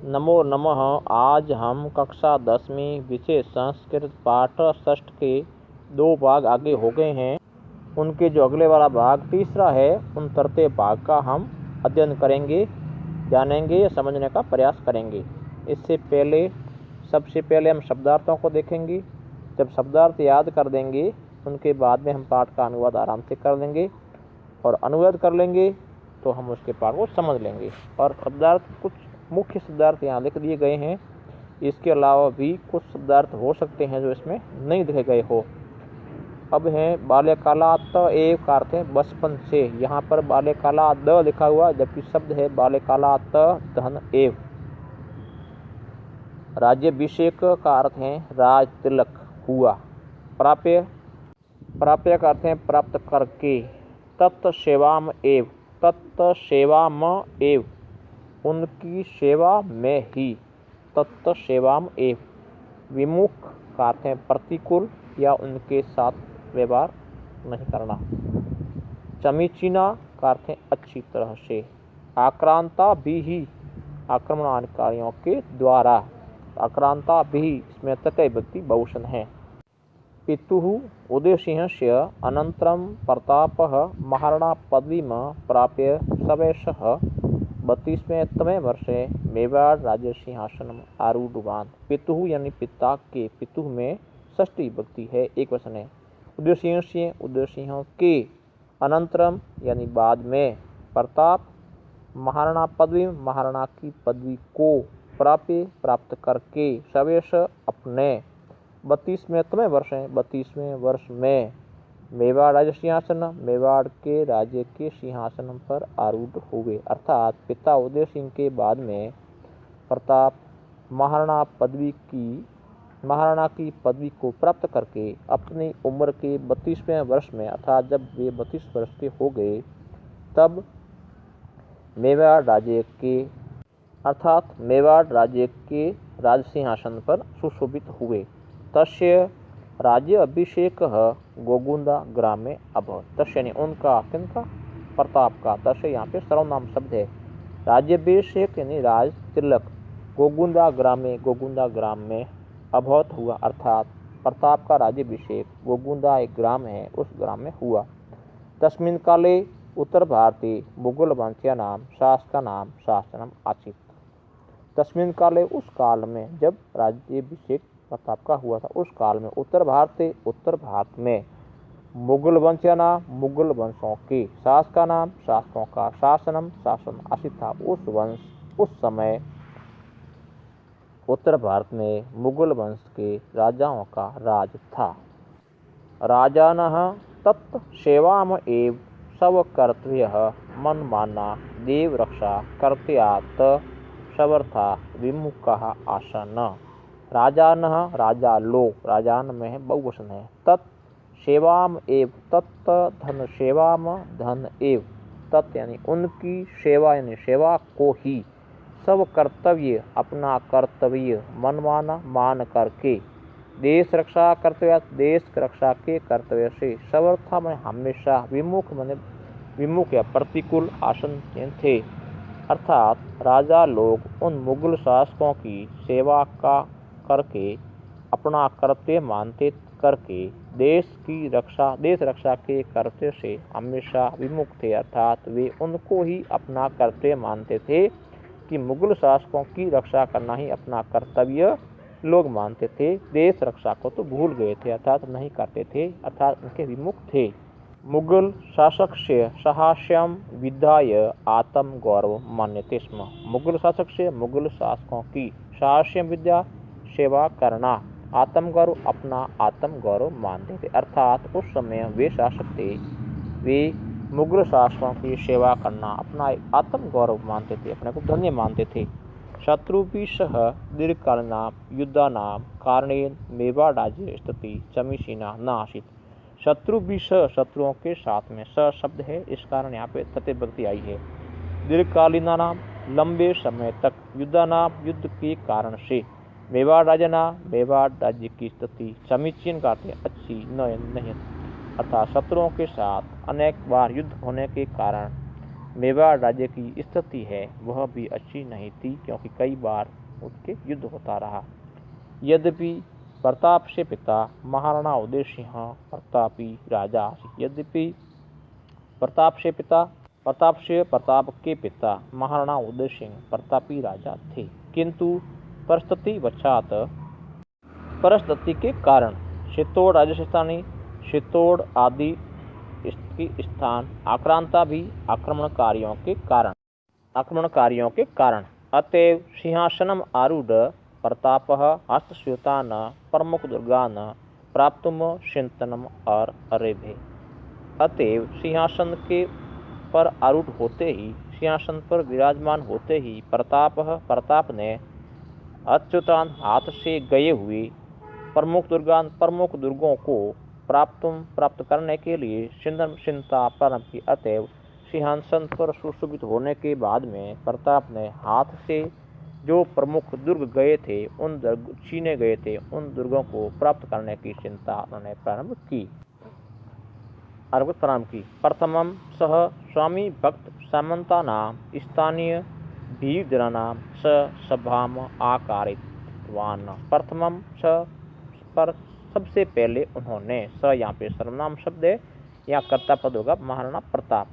नमो नमः। आज हम कक्षा 10वीं विषय संस्कृत पाठ षष्ठ के 2 भाग आगे हो गए हैं। उनके जो अगले वाला भाग तीसरा है, उन तरते भाग का हम अध्ययन करेंगे, जानेंगे, समझने का प्रयास करेंगे। इससे पहले सबसे पहले हम शब्दार्थों को देखेंगे। जब शब्दार्थ याद कर देंगे, उनके बाद में हम पाठ का अनुवाद आराम से कर लेंगे और अनुवाद कर लेंगे तो हम उसके पाठ को समझ लेंगे। और शब्दार्थ, कुछ मुख्य शब्दार्थ यहाँ लिख दिए गए हैं। इसके अलावा भी कुछ शब्दार्थ हो सकते हैं जो इसमें नहीं लिखे गए हो। अब हैं बाल्यकालात् एव का अर्थ है बचपन से। यहाँ पर बाल्यकालात् लिखा हुआ, जबकि शब्द है बाल्यकालात् धन एव। राज्याभिषेक का अर्थ है राज तिलक हुआ। प्राप्य का अर्थ है प्राप्त करके। तत्सेवाम एव, तत्सेवाम एव, उनकी सेवा में ही। तत्सेवाम एव। विमुख का अर्थ है प्रतिकूल या उनके साथ व्यवहार नहीं करना। समीचीना का अर्थ है अच्छी तरह से। आक्रांता भी ही, आक्रमणकारियों के द्वारा। आक्रांता भी, इसमें तृतीय विभक्ति बहुवचन है। पितुः उदयसिंहस्य अनन्तरं प्रतापः महाराणा पदवीं प्राप्य सवयसः 32वें वर्षे मेवाड़ राज्य सिंहासनम आरूढ़वान्। पितुः यानी पिता के, पितुः में षष्ठी विभक्ति है, एक वचन है। उदयसिंहस्य, उदयसिंह के। अनंतरम यानी बाद में। प्रताप, महाराणा पदवी, महाराणा की पदवी को। प्राप्य, प्राप्त करके। सवेश, अपने। 32वें वर्ष में। मेवाड़ राज्य सिंहासन, मेवाड़ के राज्य के सिंहासन पर आरूढ़ हुए। अर्थात पिता उदय सिंह के बाद में प्रताप महाराणा की पदवी को प्राप्त करके अपनी उम्र के 32वें वर्ष में, अर्थात जब वे 32 वर्ष के हो गए, तब मेवाड़ राज्य के राज सिंहासन पर सुशोभित हुए। तस्य राज्य अभिषेक गोगुंदा ग्राम में अभवत्। तस्य यानी उनका, किनका? प्रताप का। तस्य यहाँ पे सर्वनाम शब्द है। राज्याभिषेक यानी राज तिलक गोगुंदा ग्राम में अभवत् हुआ, अर्थात प्रताप का राज्याभिषेक गोगुंदा एक ग्राम है, उस ग्राम में हुआ। तस्मिन् काले उत्तर भारतीय मुगल वंशीयानां शासकानां शासनम् आसीत्। तस्मिन् काले, उस काल में, जब राज्याभिषेक प्रताप का हुआ था, उस काल में उत्तर भारत में मुगल वंशों के शासकों का शासन आशित था। उस समय उत्तर भारत में मुगल वंश के राजाओं का राज था। राजानः तत् सेवाम एव स्वकर्तव्यः मनमाना देव रक्षा कर्तयात् समर्था विमुखः आसन। राजान, राजा लोग, राजान में है बहुवचन है। तत् सेवाम एव, तत् धन सेवाम धन एव। तत् यानी उनकी, सेवा यानी सेवा को ही। सब कर्तव्य, अपना कर्तव्य, मनमाना मान करके। देश रक्षा कर्तव्य, देश रक्षा के कर्तव्य से। समर्था में हमेशा। विमुख माने विमुख या प्रतिकूल आसन थे। अर्थात राजा लोग उन मुगल शासकों की सेवा का करके, अपना कर्तव्य मानते करके, देश रक्षा के कर्तव्य से हमेशा विमुख थे। अर्थात वे उनको ही अपना कर्तव्य मानते थे कि मुगल शासकों की रक्षा करना ही अपना कर्तव्य लोग मानते थे। देश रक्षा को तो भूल गए थे, अर्थात नहीं करते थे, अर्थात उनके विमुख थे। मुगल शासक से साहस्यम विद्याय आत्म गौरव मान्यते स्म। मुगल शासक से, मुगल शासकों की साहस्यम विद्या, सेवा करना, आत्मगौरव, अपना आत्मगौरव मानते थे। अर्थात उस समय वे शासक थे, वे मुगल शासकों की सेवा करना अपना आत्मगौरव मानते थे, अपने को धन्य मानते थे। शत्रुभिः सह दीर्घकालीनां युद्धानां कारणेन मेवाड़ राज्य स्थिति समीचीना न आसीत्। शत्रुभिः सह, शत्रुओं के साथ में, स शब्द है, इस कारण यहाँ पे तृतीय विभक्ति आई है। दीर्घकालीनानां, लंबे समय तक, युद्धानां, युद्ध के कारण से। मेवाड़ राज्य की स्थिति समीचीन का अर्थ है अच्छी, नहीं, अर्थात शत्रुओं के साथ अनेक बार युद्ध होने के कारण मेवाड़ राज्य की स्थिति है वह भी अच्छी नहीं थी, क्योंकि कई बार उसके युद्ध होता रहा। यद्यपि प्रताप से पिता महाराणा उदय सिंह प्रतापी राजा यद्यपि प्रताप के पिता महाराणा उदय सिंह प्रतापी राजा थे, किंतु परिस्थिति के कारण चित्तौड़ राजस्थानी चित्तौड़ आदि की स्थान आक्रांता भी आक्रमणकारियों के कारण अतएव सिंहासनम आरूढ़ प्रताप हस्तस्यूतान प्रमुख दुर्गान प्राप्तुम चिंतनम और अरेभे। अतएव सिंहासन के पर आरूढ़ होते ही, सिंहासन पर विराजमान होते ही प्रताप ने अच्युतान हाथ से गए हुए प्रमुख दुर्गों को प्राप्त करने के लिए चिंता प्रारंभ की। अतएव सिंहासन पर सुशोभित होने के बाद में प्रताप ने हाथ से जो प्रमुख दुर्ग छीने गए थे उन दुर्गों को प्राप्त करने की चिंता उन्होंने प्रारंभ की। प्रथमम सह स्वामी भक्त सामंतानां स्थानीय भीजनानां स सभाम आकारितवान। प्रथमम स पर सबसे पहले उन्होंने, स यहाँ पे सर्वनाम शब्द है, यहाँ कर्ता पद होगा महाराणा प्रताप।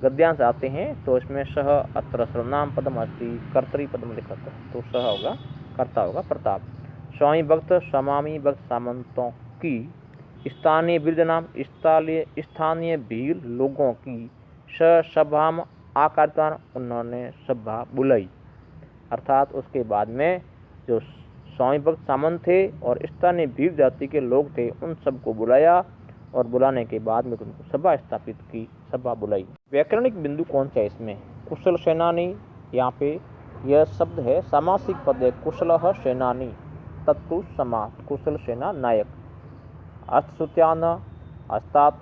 गद्यांश आते हैं तो इसमें सह अत्र सर्वनाम पदम अस्ति कर्तरी पदम लिखत, तो सह होगा कर्ता होगा प्रताप। स्वामी भक्त स्वामी भक्त सामंतों की स्थानीय बिरजनाम स्थानीय भील लोगों की सभाम आकारितवान उन्होंने सभा बुलाई। अर्थात उसके बाद में जो स्वामी भक्त सामंत थे और स्थानीय भील जाति के लोग थे उन सबको बुलाया और बुलाने के बाद में उनको सभा स्थापित की, सभा बुलाई। व्याकरणिक बिंदु कौन सा है इसमें? कुशल सेनानी, यहाँ पे यह शब्द है सामासिक पद है। कुशल सेनानी तत्पुरुष समास, कुशल सेना नायक। अस्तुत्यान अस्तात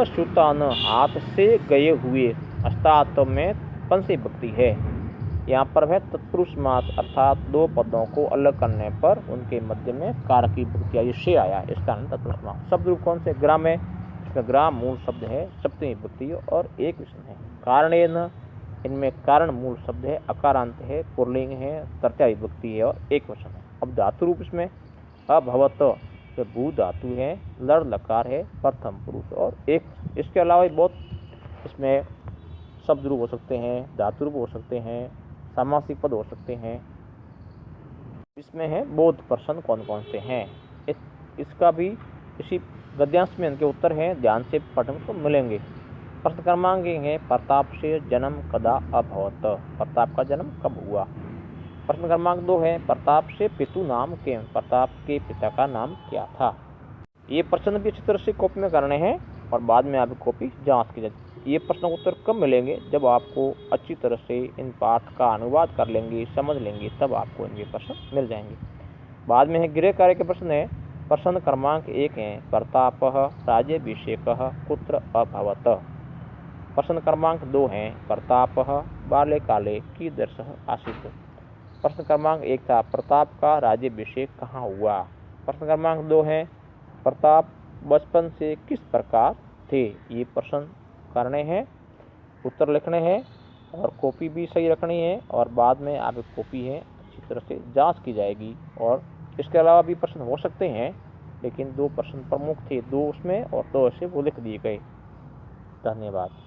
श्रुतान हाथ से गए हुए, अस्तात में पंचमी विभक्ति है। यहाँ पर है तत्पुरुष समास, अर्थात दो पदों को अलग करने पर उनके मध्य में कार की विभक्ति आई से आया, इसका नाम तत्पुरुष समास। शब्द रूप कौन से? ग्राम है, इसमें ग्राम मूल शब्द है, सप्तमी विभक्ति और एक विषय है। कारणेन, इनमें कारण मूल शब्द है, अकारांत है, पुल्लिंग है, तृतीया विभक्ति है और एक वचन है। अब धातु रूप इसमें अभवत जो भू धातु है, लड़ लकार है, प्रथम पुरुष और एक। इसके अलावा बहुत इसमें शब्द रूप हो सकते हैं, धातु रूप हो सकते हैं, सामासिक पद हो सकते हैं। इसमें है बोध प्रश्न कौन कौन से हैं, इसका भी इसी गद्यांश में इनके उत्तर हैं, ध्यान से पढ़ने को मिलेंगे। प्रश्न क्रमांक है प्रताप से जन्म कदा अभवत, प्रताप का जन्म कब हुआ। प्रश्न क्रमांक 2 है प्रताप से पितु नाम के, प्रताप के पिता का नाम क्या था। ये प्रश्न भी अच्छी तरह से कॉपी में करने हैं और बाद में आप कॉपी जांच की जाती। ये प्रश्न उत्तर कब मिलेंगे? जब आपको अच्छी तरह से इन पाठ का अनुवाद कर लेंगे, समझ लेंगे, तब आपको इनके प्रश्न मिल जाएंगे। बाद में है गृह कार्य के प्रश्न है। प्रश्न क्रमांक 1 है प्रताप राज्याभिषेक कुत्र अभवत। प्रश्न क्रमांक 2 है प्रताप बाल्यकाले कीदृश आसीत्। प्रश्न क्रमांक 1 था प्रताप का राज्याभिषेक कहाँ हुआ। प्रश्न क्रमांक 2 है प्रताप बचपन से किस प्रकार थे। ये प्रश्न करने हैं, उत्तर लिखने हैं और कॉपी भी सही रखनी है और बाद में आप कॉपी है अच्छी तरह से जांच की जाएगी। और इसके अलावा भी प्रश्न हो सकते हैं, लेकिन 2 प्रश्न प्रमुख थे, 2 उसमें और 2 ऐसे वो लिख दिए गए। धन्यवाद।